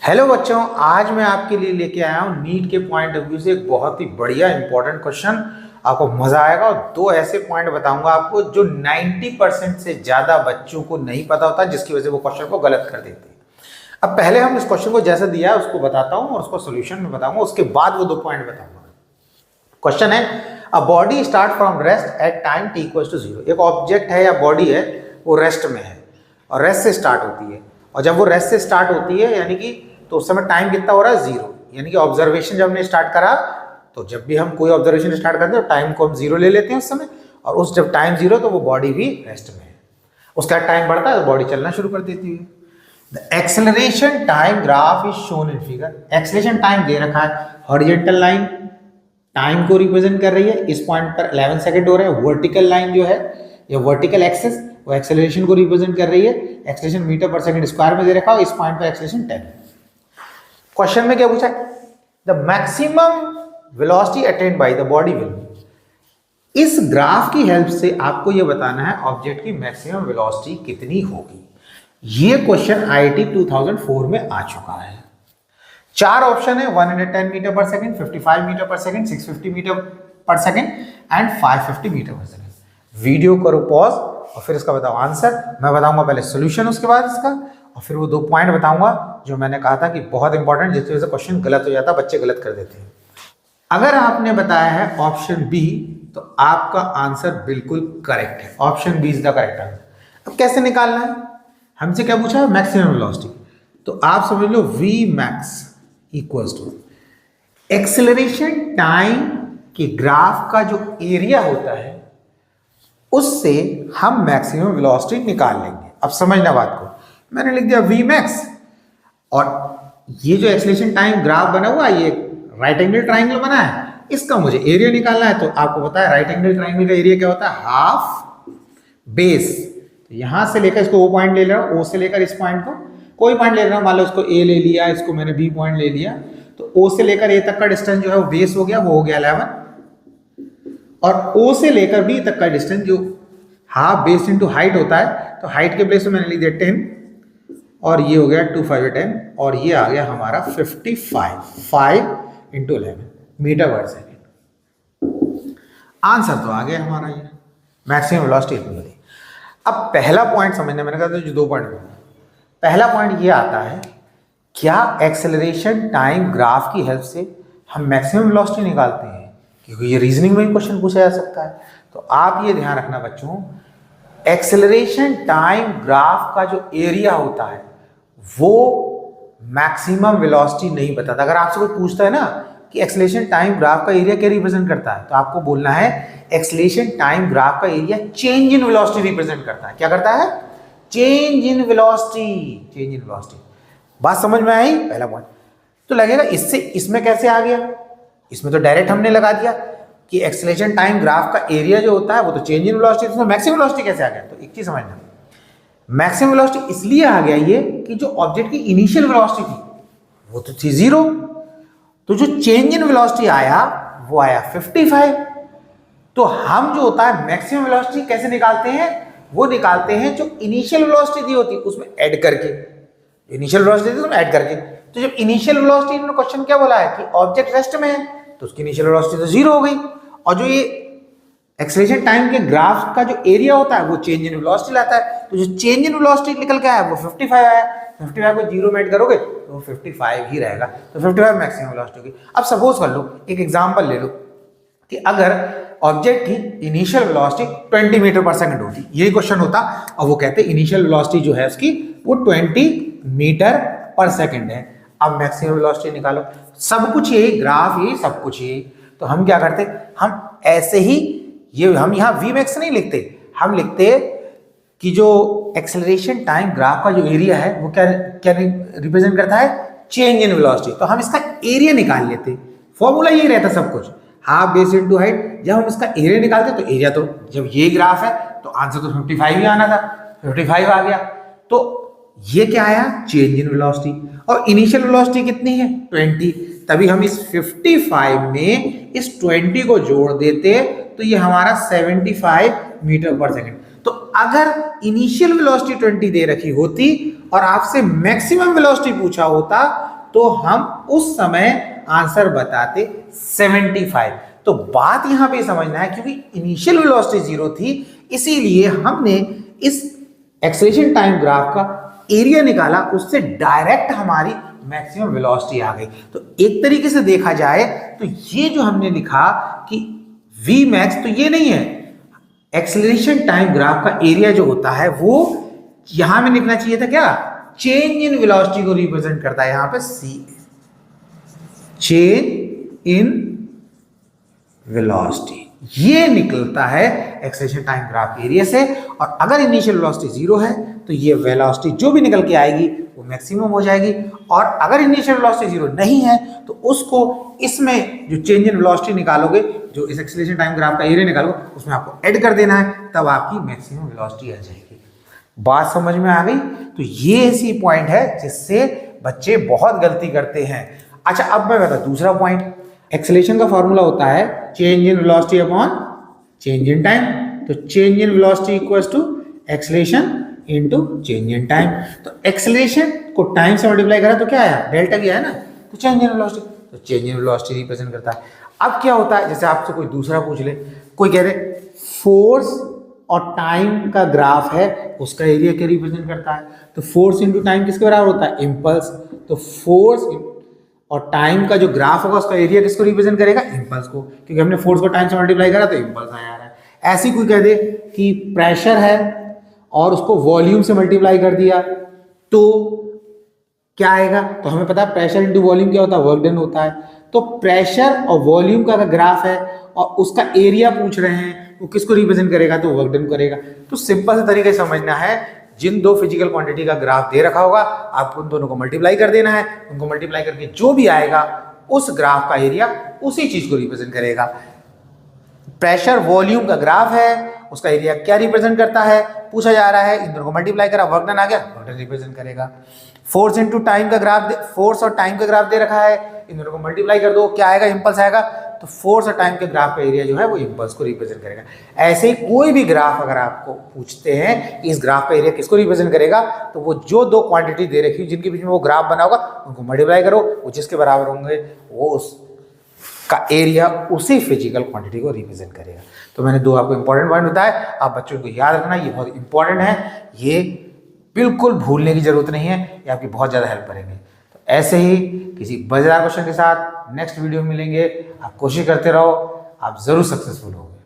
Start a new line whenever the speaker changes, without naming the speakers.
Hello बच्चों, आज मैं आपके लिए लेके आया हूँ नीट के पॉइंट ऑफ व्यू से एक बहुत ही बढ़िया इंपॉर्टेंट क्वेश्चन। आपको मजा आएगा और दो ऐसे पॉइंट बताऊंगा आपको जो 90% से ज्यादा बच्चों को नहीं पता होता, जिसकी वजह से वो क्वेश्चन को गलत कर देते हैं। अब पहले हम इस क्वेश्चन को जैसे दिया है उसको बताता हूँ और उसको सोल्यूशन में बताऊंगा, उसके बाद वो दो पॉइंट बताऊंगा। क्वेश्चन है, a body start from rest at time t equals to 0। एक ऑब्जेक्ट है या बॉडी है, वो रेस्ट में है और रेस्ट से स्टार्ट होती है, और जब वो रेस्ट से स्टार्ट होती है यानी कि तो उस समय टाइम कितना हो रहा है, 0। यानी कि ऑब्जर्वेशन जब हमने स्टार्ट करा, तो जब भी हम कोई ऑब्जर्वेशन स्टार्ट करते हैं तो टाइम को हम 0 ले लेते हैं उस समय, और उस जब टाइम 0 तो वो बॉडी भी रेस्ट में है। उसका टाइम बढ़ता है तो बॉडी चलना शुरू कर देती है। The acceleration time graph is shown in figure. Acceleration time दे रखा है, हॉरिजॉन्टल लाइन टाइम को रिप्रेजेंट कर रही है, इस पॉइंट पर 11 सेकंड हो रहे हैं। वर्टिकल लाइन जो है या वर्टिकल एक्सिस वो एक्सेलरेशन को रिप्रेजेंट कर रही है, एक्सेलरेशन मीटर पर सेकंड स्क्वायर में दे रखा है, इस पॉइंट पर एक्सेलरेशन 10 है। क्वेश्चन में क्या पूछा है, the maximum velocity attend by the body will be. इस ग्राफ की हेल्प से आपको यह बताना है ऑब्जेक्ट की मैक्सिमम वेलोसिटी कितनी होगी। यह क्वेश्चन आईआईटी 2004 में आ चुका है। चार ऑप्शन है, 110 मीटर पर सेकंड, 55 मीटर पर सेकंड, 650 मीटर पर सेकंड एंड 550 मीटर पर सेकंड। वीडियो करो पॉज और फिर इसका बताओ आंसर। मैं बताऊंगा पहले सॉल्यूशन, उसके बाद इसका, और फिर वो दो पॉइंट बताऊंगा जो मैंने कहा था कि बहुत इंपॉर्टेंट, जिसकी वजह से क्वेश्चन गलत हो जाता है, बच्चे गलत कर देते हैं। अगर आपने बताया है ऑप्शन बी तो आपका आंसर बिल्कुल करेक्ट है। Option B is the correct answer. अब कैसे निकालना है, हमसे क्या पूछा है, मैक्सिमम वेलोसिटी। तो आप समझ लो V max equals to acceleration time के ग्राफ का जो एरिया होता है उससे हम मैक्सिमम वेलोसिटी निकाल लेंगे। अब समझना बात को, मैंने लिख दिया वी मैक्स, और ये जो एक्सेलरेशन टाइम ग्राफ बना हुआ है, ये राइट एंगल ट्राइंगल बना है, इसका मुझे एरिया निकालना है। तो आपको पता है राइट एंगल ट्राइंगल का एरिया क्या होता है, हाफ बेस। तो यहां से लेकर इसको ओ पॉइंट ले रहा हूं, ओ से लेकर इस पॉइंट को कोई पॉइंट ले रहा हूं, मान लो इसको ए ले लिया, इसको मैंने बी पॉइंट ले लिया, तो ओ से लेकर ए तक का डिस्टेंस जो है वो बेस हो गया, वो हो गया 11, और ओ से लेकर बी तक का डिस्टेंस जो हाफ बेस इंटू हाइट होता है, तो हाइट के प्लेस में मैंने लिख दिया 10, और ये हो गया 2 5 10, और ये आ गया हमारा 55, 5 इंटू 11 मीटर पर सेकेंड। आंसर तो आ गया हमारा, ये मैक्सिमम वेलोसिटी इतनी होती है। अब पहला पॉइंट समझने, मैंने कहा था जो दो पॉइंट, पहला पॉइंट ये आता है, क्या एक्सेलरेशन टाइम ग्राफ की हेल्प से हम मैक्सिमम वेलोसिटी निकालते हैं, क्योंकि ये रीजनिंग में क्वेश्चन पूछा जा सकता है। तो आप ये ध्यान रखना बच्चों, एक्सेलरेशन टाइम ग्राफ का जो एरिया होता है वो मैक्सिमम वेलोसिटी नहीं बताता। अगर आपसे कोई पूछता है ना कि एक्सेलरेशन टाइम ग्राफ का एरिया क्या रिप्रेजेंट करता है, तो आपको बोलना है एक्सेलरेशन टाइम ग्राफ का area change in velocity represent करता है। क्या करता है, change in velocity, change in velocity. बात समझ में आई, पहला पॉइंट। तो लगेगा इससे इसमें कैसे आ गया, इसमें तो डायरेक्ट हमने लगा दिया कि एक्सेलरेशन टाइम ग्राफ का एरिया जो होता है वो तो चेंज इन वेलोसिटी, तो मैक्सिमम वेलोसिटी कैसे आ गया। तो एक चीज समझना, मैक्सिमम वेलोसिटी इसलिए आ गया ये कि जो ऑब्जेक्ट की इनिशियल वेलोसिटी थी वो तो थी 0, तो जो चेंज इन वेलोसिटी आया वो आया 55। तो हम जो होता है मैक्सिमम वेलोसिटी कैसे निकालते हैं, वो निकालते हैं जो इनिशियल वेलोसिटी दी होती है उसमें ऐड करके, इनिशियल वेलोसिटी थी उसमें ऐड करके। तो जब इनिशियल वेलोसिटी, इन्होंने क्वेश्चन क्या बोला है कि ऑब्जेक्ट रेस्ट में है, तो उसकी इनिशियल वेलोसिटी तो 0 हो गई, और जो ये एक्सेलरेशन टाइम के ग्राफ का जो एरिया होता है वो चेंज इन वेलोसिटी लाता है। तो जो चेंज इन वेलोसिटी निकल के आया वो 55 आया। 55 को 0 में ऐड करोगे तो वो 55 ही रहेगा, तो 55 मैक्सिमम वेलोसिटी होगी। अब सपोज कर लो, एक एग्जांपल ले लो कि अगर ऑब्जेक्ट की इनिशियल वेलोसिटी 20 मीटर पर सेकंड होती, यही क्वेश्चन होता, और वो कहते इनिशियल वेलोसिटी जो है उसकी वो 20 मीटर पर सेकंड है। अब मैक्सिमम वेलोसिटी निकालो, सब कुछ यही ग्राफ, यही सब कुछ यही। तो हम क्या करते, हम ऐसे ही, ये हम यहाँ वी मैक्स नहीं लिखते, हम लिखते कि जो एक्सेलरेशन टाइम ग्राफ का जो एरिया है वो क्या क्या रिप्रेजेंट करता है, चेंज इन वेलोसिटी। तो हम इसका एरिया निकाल लेते, फॉर्मूला यही रहता सब कुछ, हाफ बेस इनटू हाइट। जब हम इसका एरिया निकालते तो एरिया, तो जब ये ग्राफ है तो आंसर तो 55 ही आना था, 55 आ गया। तो ये क्या आया, चेंज इन वेलोसिटी, और इनिशियल वेलोसिटी कितनी है 20, तभी हम इस 55 में इस 20 को जोड़ देते तो ये हमारा 75 मीटर पर सेकंड। तो अगर इनिशियल वेलोसिटी 20 दे रखी होती और आपसे मैक्सिमम वेलोसिटी पूछा होता तो हम उस समय आंसर बताते 75। तो बात यहां पे समझना है, क्योंकि इनिशियल वेलोसिटी 0 थी, इसीलिए हमने इस एक्सेलरेशन टाइम ग्राफ का एरिया निकाला, उससे डायरेक्ट हमारी मैक्सिमम वेलोसिटी आ गई। तो एक तरीके से देखा जाए तो ये जो हमने लिखा कि वी मैक्स, तो ये नहीं है, एक्सेलरेशन टाइम ग्राफ का एरिया जो होता है वो यहां में लिखना चाहिए था क्या, चेंज इन वेलोसिटी को रिप्रेजेंट करता है यहां पे सी, चेंज इन वेलोसिटी, ये निकलता है एक्सेलरेशन टाइम ग्राफ एरिया से। और अगर इनिशियल वेलोसिटी 0 है तो ये वेलोसिटी जो भी निकल के आएगी वो मैक्सिमम हो जाएगी, और अगर इनिशियल वेलोसिटी 0 नहीं है तो उसको इसमें जो चेंज इन वेलोसिटी निकालोगे, जो इस एक्सेलरेशन टाइम ग्राफ का एरिया निकालोगे, उसमें आपको ऐड कर देना है, तब आपकी मैक्सिमम वेलोसिटी आ जाएगी। बात समझ में आ गई? तो ये ऐसी पॉइंट है जिससे बच्चे बहुत गलती करते हैं। अच्छा, अब मैं बता दूसरा पॉइंट, एक्सेलरेशन का फॉर्मूला होता है change in velocity upon change in time. तो change in velocity equals to acceleration into change in time. तो एक्सेलरेशन को टाइम से मल्टीप्लाई करा तो क्या आया, डेल्टा गया है ना, तो चेंज इन वेलोसिटी, तो चेंज इन वेलोसिटी रिप्रेजेंट करता है। अब क्या होता है, जैसे आपसे कोई दूसरा पूछ ले, कोई कह दे फोर्स और टाइम का ग्राफ है, उसका एरिया क्या रिप्रेजेंट करता है, तो फोर्स इंटू टाइम किसके बराबर होता है, इम्पल्स। तो फोर्स और टाइम का जो ग्राफ होगा उसका एरिया किसको रिप्रेजेंट करेगा, इम्पल्स को, क्योंकि हमने फोर्स को टाइम से मल्टीप्लाई करा तो इम्पल्स आया रहा है। ऐसी कोई कह दे कि प्रेशर है और उसको वॉल्यूम से मल्टीप्लाई कर दिया तो क्या आएगा, तो हमें पता है प्रेशर इंटू वॉल्यूम क्या होता है, वर्क डन होता है। तो प्रेशर और वॉल्यूम का ग्राफ है और उसका एरिया पूछ रहे हैं, वो किसको रिप्रेजेंट करेगा, तो वर्क डन करेगा। तो सिंपल से तरीके से समझना है, जिन दो फिजिकल क्वांटिटी का ग्राफ दे रखा होगा आपको उन दोनों को मल्टीप्लाई कर देना है, उनको मल्टीप्लाई करके जो भी आएगा उस ग्राफ का एरिया उसी चीज को रिप्रेजेंट करेगा। प्रेशर वॉल्यूम का ग्राफ है, उसका एरिया क्या रिप्रेजेंट करता है पूछा जा रहा है, इन दोनों को मल्टीप्लाई करा, वर्क डन आ गया, वर्क डन रिप्रेजेंट करेगा। फोर्स इंटू टाइम का ग्राफ, फोर्स और टाइम का ग्राफ दे रखा है, इन दोनों को मल्टीप्लाई कर दो, क्या आएगा, इम्पल्स आएगा, तो फोर्स और टाइम के ग्राफ का एरिया जो है वो इम्पल्स को रिप्रेजेंट करेगा। ऐसे ही कोई भी ग्राफ अगर आपको पूछते हैं इस ग्राफ का एरिया किसको रिप्रेजेंट करेगा, तो वो जो दो क्वांटिटी दे रखी है जिनके बीच में वो ग्राफ बना होगा उनको मल्टीप्लाई करो, वो जिसके बराबर होंगे वो उसका एरिया उसी फिजिकल क्वांटिटी को रिप्रेजेंट करेगा। तो मैंने दो आपको इंपॉर्टेंट पॉइंट बताया, आप बच्चों को याद रखना, ये बहुत इंपॉर्टेंट है, ये बिल्कुल भूलने की जरूरत नहीं है, ये आपकी बहुत ज़्यादा हेल्प करेंगे। तो ऐसे ही किसी मजेदार क्वेश्चन के साथ नेक्स्ट वीडियो में मिलेंगे। आप कोशिश करते रहो, आप जरूर सक्सेसफुल होंगे।